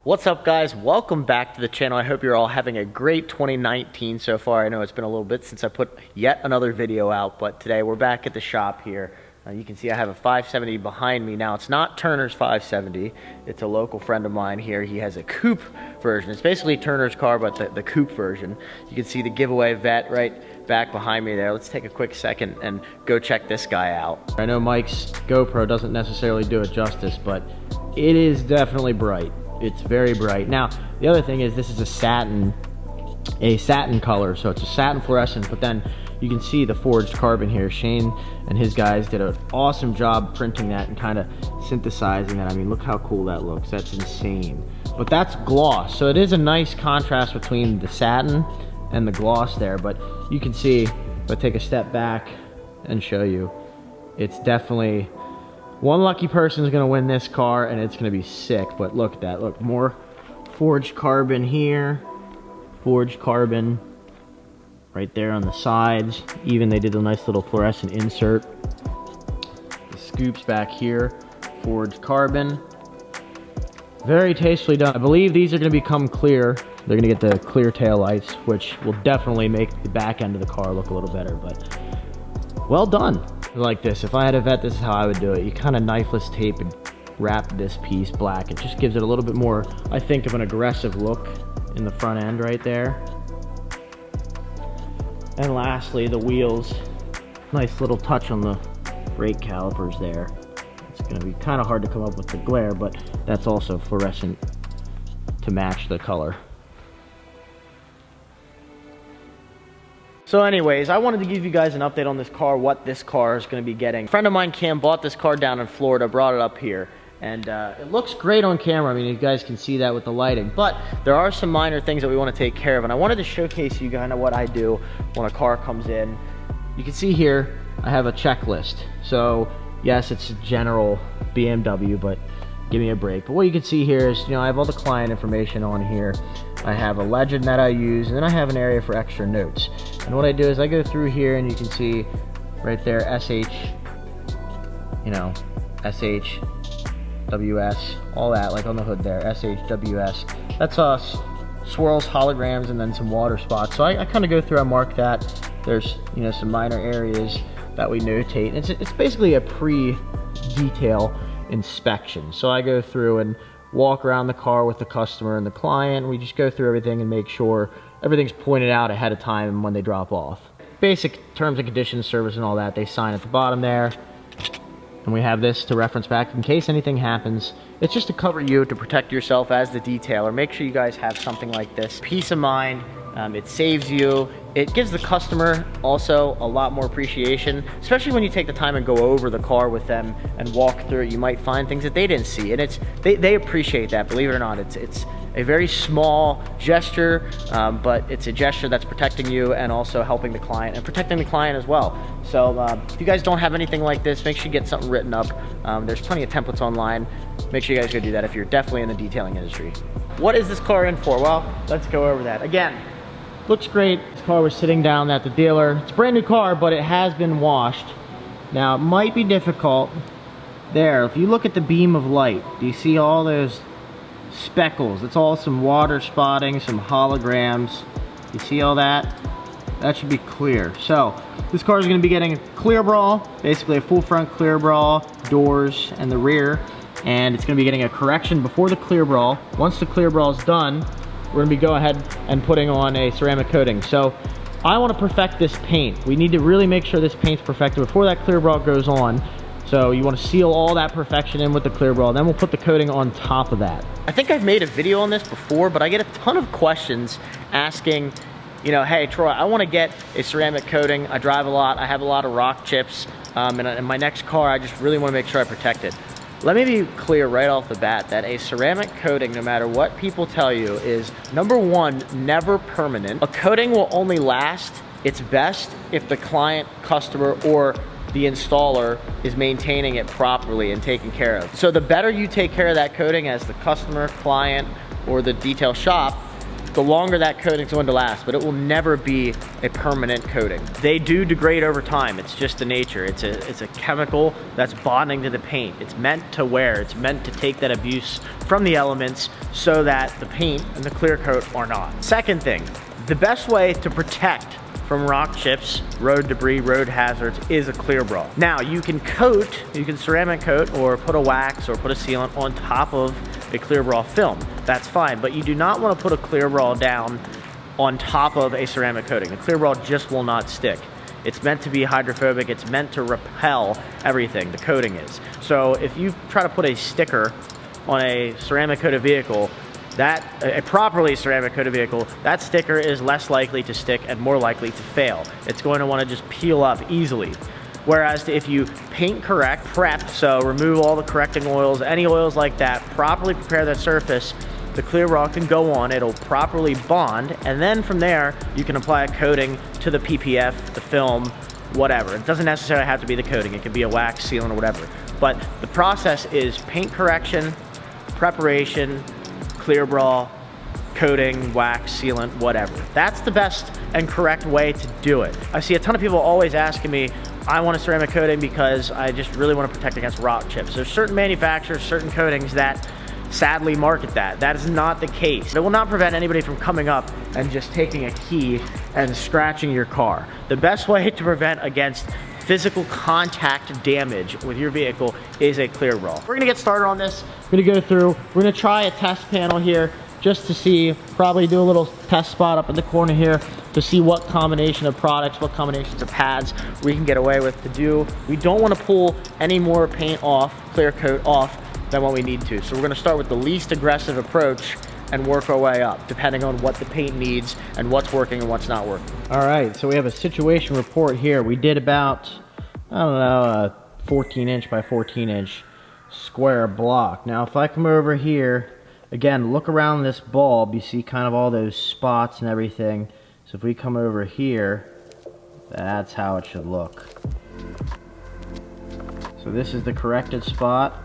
What's up, guys? Welcome back to the channel. I hope you're all having a great 2019 so far. I know it's been a little bit since I put yet another video out, but today we're back at the shop here. You can see I have a 570 behind me now. It's not Turner's 570. It's a local friend of mine here. He has a coupe version. It's basically Turner's car, but the coupe version. You can see the giveaway vet right back behind me there. Let's take a quick second and go check this guy out. I know Mike's GoPro doesn't necessarily do it justice, but it is definitely bright. It's very bright. Now, the other thing is this is a satin color, so it's a satin fluorescent, but then you can see the forged carbon here. Shane and his guys did an awesome job printing that and kind of synthesizing that. I mean, look how cool that looks. That's insane. But that's gloss, so it is a nice contrast between the satin and the gloss there, but you can see, if I take a step back and show you, it's definitely one lucky person is going to win this car, and it's going to be sick. But look at that. Look, more forged carbon here. Forged carbon right there on the sides. Even they did a nice little fluorescent insert. The scoops back here. Forged carbon. Very tastefully done. I believe these are going to become clear. They're going to get the clear tail lights, which will definitely make the back end of the car look a little better. But well done. Like this, if I had a vet, this is how I would do it. You kind of knifeless tape and wrap this piece black. It just gives it a little bit more, I think, of an aggressive look in the front end right there. And lastly, the wheels. Nice little touch on the brake calipers there. It's going to be kind of hard to come up with the glare, but that's also fluorescent to match the color. So anyways, I wanted to give you guys an update on this car, what this car is going to be getting. A friend of mine, Cam, bought this car down in Florida, brought it up here, and it looks great on camera. I mean, you guys can see that with the lighting, but there are some minor things that we want to take care of, and I wanted to showcase you kind of what I do when a car comes in. You can see here, I have a checklist. So yes, it's a general BMW, but give me a break. But what you can see here is, I have all the client information on here. I have a legend that I use, and then I have an area for extra notes. And what I do is I go through here, and you can see right there, SH, SHWS, all that, like on the hood there, SHWS. That's us, swirls, holograms, and then some water spots. So I kind of go through, I mark that. There's, some minor areas that we notate. It's basically a pre-detail inspection. So I go through and walk around the car with the customer and the client. We just go through everything and make sure everything's pointed out ahead of time when they drop off. Basic terms and conditions, service and all that, they sign at the bottom there. And we have this to reference back in case anything happens. It's just to cover you, to protect yourself as the detailer. Make sure you guys have something like this. Peace of mind. It saves you. It gives the customer also a lot more appreciation, especially when you take the time and go over the car with them and walk through it. You might find things that they didn't see, and they appreciate that. Believe it or not, it's a very small gesture, but it's a gesture that's protecting you and also helping the client and protecting the client as well. So if you guys don't have anything like this, make sure you get something written up. There's plenty of templates online. Make sure you guys go do that if you're definitely in the detailing industry. What is this car in for? Well, let's go over that. Again, looks great. This car was sitting down at the dealer. It's a brand new car, but it has been washed. Now, it might be difficult. There, if you look at the beam of light, do you see all those speckles? It's all some water spotting, some holograms. You see all that? That should be clear. So, this car is going to be getting a clear brawl, basically a full front clear brawl, doors, and the rear. And it's going to be getting a correction before the clear brawl. Once the clear brawl is done, we're going to be go ahead and putting on a ceramic coating. So I want to perfect this paint. We need to really make sure this paint's perfected before that clear brawl goes on. So you want to seal all that perfection in with the clear brawl, then we'll put the coating on top of that. I think I've made a video on this before, but I get a ton of questions asking, hey Troy, I want to get a ceramic coating. I drive a lot, I have a lot of rock chips, and in my next car I just really want to make sure I protect it. Let me be clear right off the bat that a ceramic coating, no matter what people tell you, is number one, never permanent. A coating will only last its best if the client, customer, or the installer is maintaining it properly and taking care of. So the better you take care of that coating as the customer, client, or the detail shop, the longer that coating's going to last, but it will never be a permanent coating. They do degrade over time. It's just the nature. It's a chemical that's bonding to the paint. It's meant to wear. It's meant to take that abuse from the elements so that the paint and the clear coat are not. Second thing, the best way to protect from rock chips, road debris, road hazards is a clear bra. Now you can ceramic coat or put a wax or put a sealant on top of a clear bra film. That's fine, but you do not want to put a clear bra down on top of a ceramic coating. The clear bra just will not stick. It's meant to be hydrophobic. It's meant to repel everything, the coating is. So if you try to put a sticker on a ceramic coated vehicle, a properly ceramic coated vehicle, that sticker is less likely to stick and more likely to fail. It's going to want to just peel up easily. Whereas if you paint correct, prep, so remove all the correcting oils, any oils like that, properly prepare the surface, the clear bra can go on, it'll properly bond, and then from there, you can apply a coating to the PPF, the film, whatever. It doesn't necessarily have to be the coating. It can be a wax, sealant, or whatever. But the process is paint correction, preparation, clear bra, coating, wax, sealant, whatever. That's the best and correct way to do it. I see a ton of people always asking me, I want a ceramic coating because I just really want to protect against rock chips. There's certain manufacturers, certain coatings that sadly market that. That is not the case. It will not prevent anybody from coming up and just taking a key and scratching your car. The best way to prevent against physical contact damage with your vehicle is a clear bra. We're gonna get started on this. We're gonna go through, we're gonna try a test panel here just to see, probably do a little test spot up in the corner here to see what combination of products, what combinations of pads we can get away with to do. We don't wanna pull any more paint off, clear coat off than what we need to. So we're gonna start with the least aggressive approach and work our way up, depending on what the paint needs and what's working and what's not working. All right, so we have a situation report here. We did about, I don't know, a 14-inch by 14-inch square block. Now, if I come over here, again, look around this bulb, you see kind of all those spots and everything. So if we come over here, that's how it should look. So this is the corrected spot,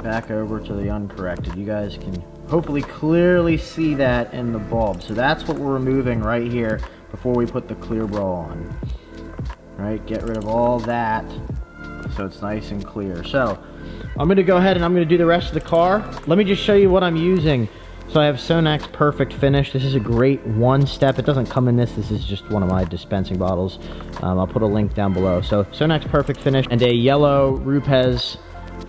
back over to the uncorrected. You guys can hopefully clearly see that in the bulb. So that's what we're removing right here before we put the clear bra on. Right, get rid of all that so it's nice and clear. So I'm gonna go ahead and I'm gonna do the rest of the car. Let me just show you what I'm using. So I have Sonax Perfect Finish. This is a great one step. It doesn't come in this. This is just one of my dispensing bottles. I'll put a link down below. So Sonax Perfect Finish and a yellow Rupes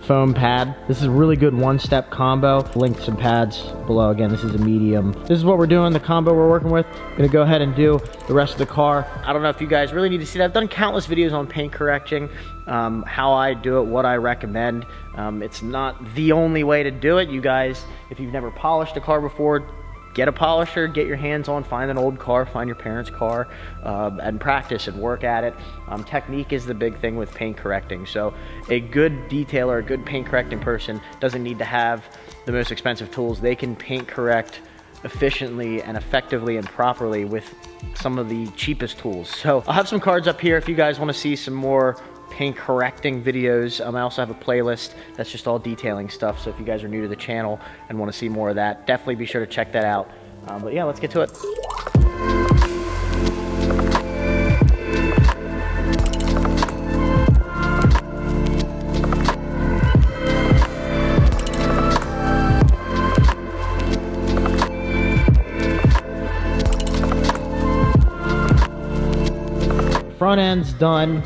foam pad. This is a really good one-step combo. Link some pads below. Again, this is a medium. This is what we're doing, the combo we're working with. I'm gonna go ahead and do the rest of the car. I don't know if you guys really need to see that. I've done countless videos on paint correction, how I do it, what I recommend. It's not the only way to do it. You guys, if you've never polished a car before, get a polisher, get your hands on, find an old car, find your parents' car, and practice and work at it. Technique is the big thing with paint correcting. So a good detailer, a good paint correcting person doesn't need to have the most expensive tools. They can paint correct efficiently and effectively and properly with some of the cheapest tools. So I'll have some cards up here if you guys want to see some more paint correcting videos. I also have a playlist that's just all detailing stuff, so if you guys are new to the channel and want to see more of that, definitely be sure to check that out. But yeah, let's get to it. Front end's done.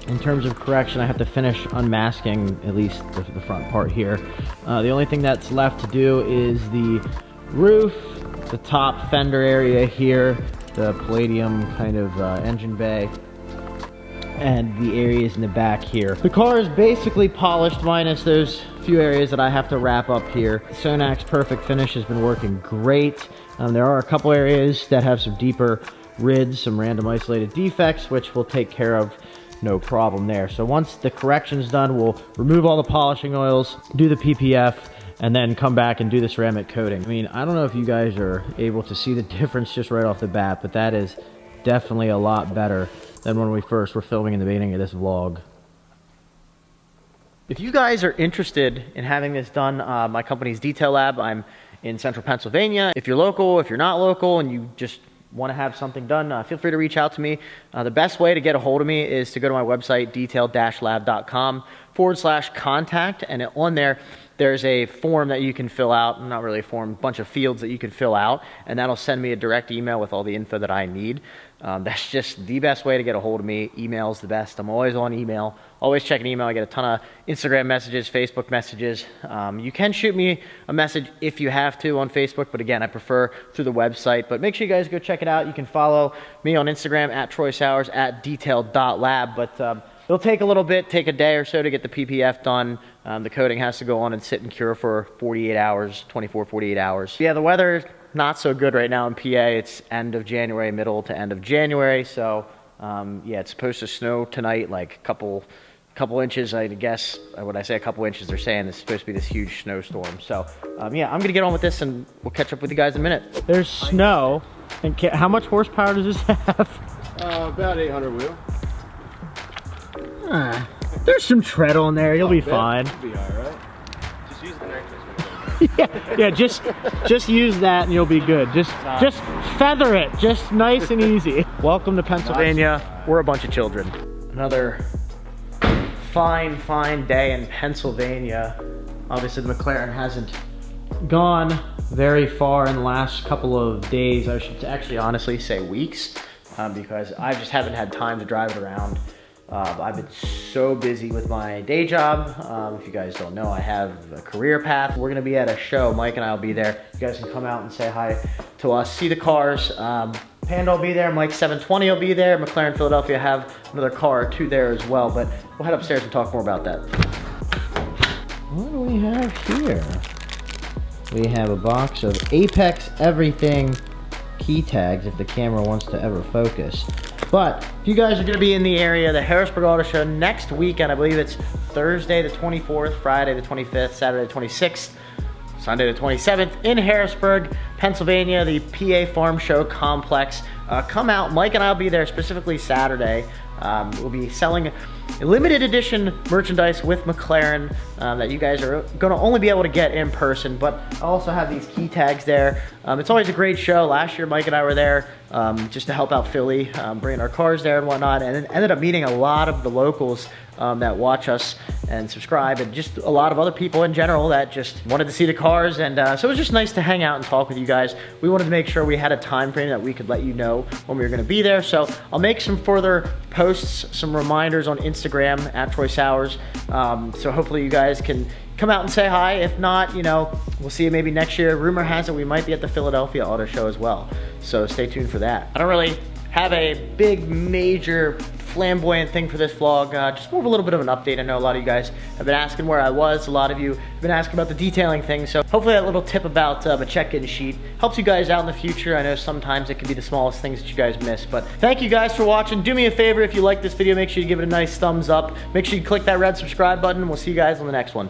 In terms of correction, I have to finish unmasking at least the front part here. The only thing that's left to do is the roof, the top fender area here, the palladium kind of engine bay, and the areas in the back here. The car is basically polished minus those few areas that I have to wrap up here. Sonax Perfect Finish has been working great. There are a couple areas that have some deeper rids, some random isolated defects, which we'll take care of. No problem there. So once the correction's done, we'll remove all the polishing oils, do the PPF, and then come back and do the ceramic coating. I mean, I don't know if you guys are able to see the difference just right off the bat, but that is definitely a lot better than when we first were filming in the beginning of this vlog. If you guys are interested in having this done, my company's Detail Lab, I'm in central Pennsylvania. If you're local, if you're not local, and you just want to have something done, feel free to reach out to me. The best way to get a hold of me is to go to my website, detailed-lab.com/contact, and on there's a form that you can fill out, not really a form, a bunch of fields that you can fill out, and that'll send me a direct email with all the info that I need. That's just the best way to get a hold of me. Email's the best. I'm always on email, always checking email. I get a ton of Instagram messages, Facebook messages. You can shoot me a message if you have to on Facebook, but again, I prefer through the website. But make sure you guys go check it out. You can follow me on Instagram at Troy Sowers, at detailed.lab, but it'll take a little bit, take a day or so to get the PPF done. The coating has to go on and sit and cure for 48 hours, 24, 48 hours. Yeah, the weather not so good right now in PA. It's end of January, middle to end of January. So yeah, it's supposed to snow tonight, like a couple inches, I guess. When I say a couple inches, they're saying it's supposed to be this huge snowstorm. So yeah, I'm gonna get on with this and we'll catch up with you guys in a minute. There's snow. And how much horsepower does this have? About 800 wheel. There's some tread on there. You'll be fine. You'll be all right. Just use the nitrous. yeah, just use that and you'll be good. Just feather it, just nice and easy. Welcome to Pennsylvania. We're a bunch of children. Another fine day in Pennsylvania. Obviously the McLaren hasn't gone very far in the last couple of days. I should actually honestly say weeks, because I just haven't had time to drive it around. I've been so busy with my day job. If you guys don't know, I have a career path. We're gonna be at a show. Mike and I will be there. You guys can come out and say hi to us, see the cars. Panda will be there, Mike 720 will be there. McLaren Philadelphia have another car or two there as well, but we'll head upstairs and talk more about that. What do we have here? We have a box of Apex Everything key tags if the camera wants to ever focus. But if you guys are gonna be in the area, the Harrisburg Auto Show next weekend, I believe it's Thursday the 24th, Friday the 25th, Saturday the 26th, Sunday the 27th in Harrisburg, Pennsylvania, the PA Farm Show Complex. Come out, Mike and I will be there specifically Saturday. We'll be selling limited edition merchandise with McLaren that you guys are gonna only be able to get in person, but I also have these key tags there. It's always a great show. Last year, Mike and I were there just to help out Philly, bringing our cars there and whatnot, and ended up meeting a lot of the locals that watch us and subscribe, and just a lot of other people in general that just wanted to see the cars, and so it was just nice to hang out and talk with you guys. We wanted to make sure we had a time frame that we could let you know when we were gonna be there, so I'll make some further posts, some reminders on Instagram at Troy Sowers, so hopefully you guys can come out and say hi. If not, you know, we'll see you maybe next year. Rumor has it we might be at the Philadelphia Auto Show as well, so stay tuned for that. I don't really have a big major flamboyant thing for this vlog, just more of a little bit of an update. I know a lot of you guys have been asking where I was. A lot of you have been asking about the detailing thing, so hopefully that little tip about a check-in sheet helps you guys out in the future. I know sometimes it can be the smallest things that you guys miss, but thank you guys for watching. Do me a favor, if you like this video, make sure you give it a nice thumbs up. Make sure you click that red subscribe button. We'll see you guys on the next one.